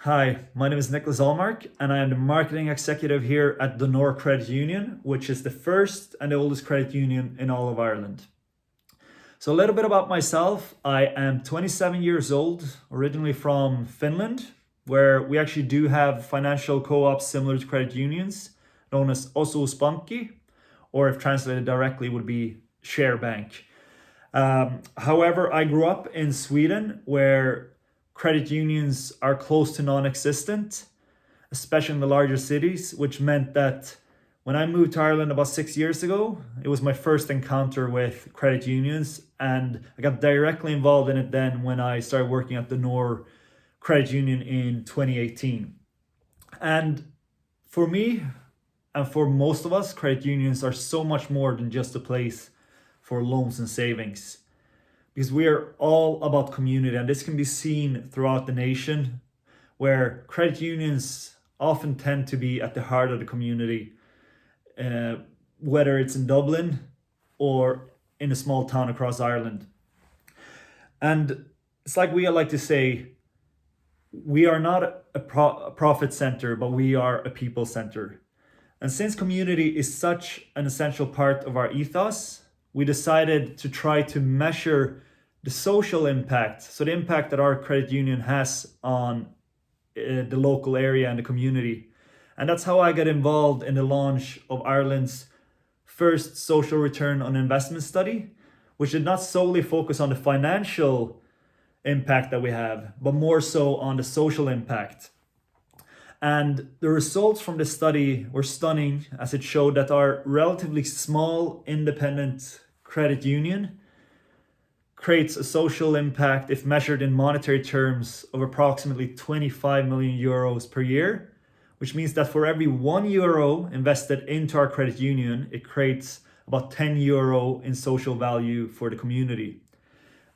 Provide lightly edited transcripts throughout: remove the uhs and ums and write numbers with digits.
Hi, my name is Niklas Ahlmark, and I am the marketing executive here at the Nor Credit Union, which is the first and the oldest credit union in all of Ireland. So, a little bit about myself. I am 27 years old, originally from Finland, where we actually do have financial co ops similar to credit unions, known as Osuuspankki, or if translated directly, would be share bank. However, I grew up in Sweden where credit unions are close to non existent, especially in the larger cities, which meant that when I moved to Ireland about 6 years ago, it was my first encounter with credit unions, and I got directly involved in it then when I started working at the Nor Credit Union in 2018. And for me, and for most of us, credit unions are so much more than just a place for loans and savings because we are all about community, and this can be seen throughout the nation where credit unions often tend to be at the heart of the community, uh, whether it's in Dublin or in a small town across Ireland. And it's like we like to say, we are not a profit center, but we are a people center. And since community is such an essential part of our ethos, we decided to try to measure the social impact, so the impact that our credit union has on the local area and the community. And that's how I got involved in the launch of Ireland's first social return on investment study, which did not solely focus on the financial impact that we have, but more so on the social impact. And the results from the study were stunning, as it showed that our relatively small independent credit union creates a social impact, if measured in monetary terms, of approximately 25 million euros per year, which means that for every €1 invested into our credit union, it creates about €10 in social value for the community.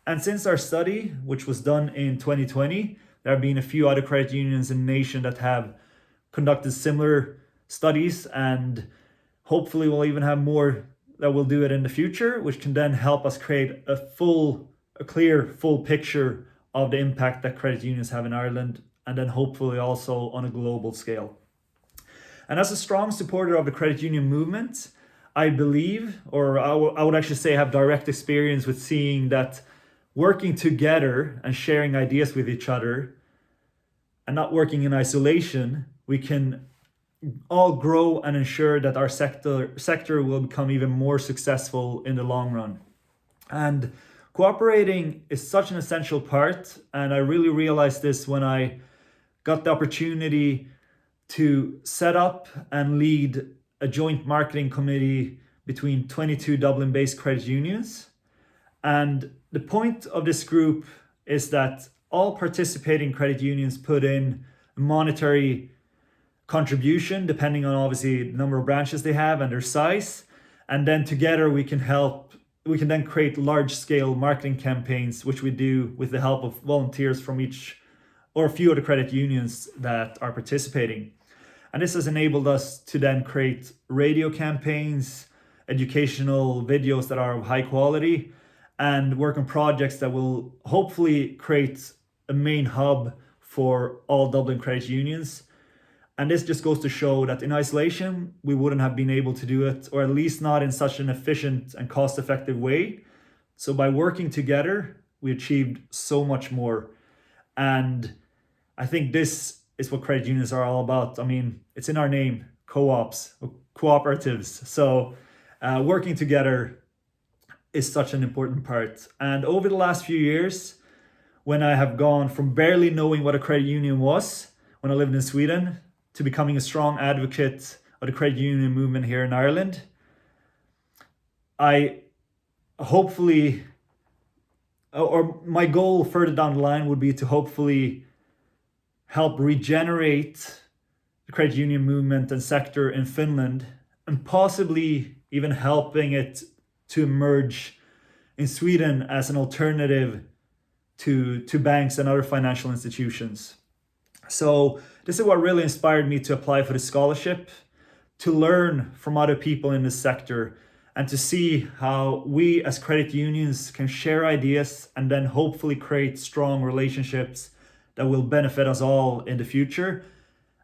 And since our study, which was done in 2020, there have been a few other credit unions in the nation that have conducted similar studies, and hopefully we'll even have more that will do it in the future, which can then help us create a clear, full picture of the impact that credit unions have in Ireland, and then hopefully also on a global scale. And as a strong supporter of the credit union movement, I believe, or I would actually say have direct experience with seeing that working together and sharing ideas with each other and not working in isolation, we can all grow and ensure that our sector will become even more successful in the long run. And cooperating is such an essential part, and I really realized this when I got the opportunity to set up and lead a joint marketing committee between 22 Dublin-based credit unions. And the point of this group is that all participating credit unions put in monetary contribution depending on obviously the number of branches they have and their size, and then together we can then create large scale marketing campaigns, which we do with the help of volunteers from each or a few of the credit unions that are participating. And this has enabled us to then create radio campaigns, educational videos that are of high quality, and work on projects that will hopefully create a main hub for all Dublin credit unions. And this just goes to show that in isolation, we wouldn't have been able to do it, or at least not in such an efficient and cost-effective way. So by working together, we achieved so much more. And I think this is what credit unions are all about. I mean, it's in our name, co-ops, cooperatives. So working together is such an important part. And over the last few years, when I have gone from barely knowing what a credit union was when I lived in Sweden to becoming a strong advocate of the credit union movement here in Ireland, I hopefully, or my goal further down the line would be to hopefully help regenerate the credit union movement and sector in Finland, and possibly even helping it to emerge in Sweden as an alternative to banks and other financial institutions. So this is what really inspired me to apply for the scholarship, to learn from other people in this sector, and to see how we as credit unions can share ideas and then hopefully create strong relationships that will benefit us all in the future.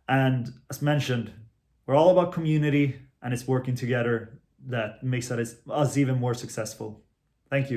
And as mentioned, we're all about community, and it's working together that makes us even more successful. Thank you.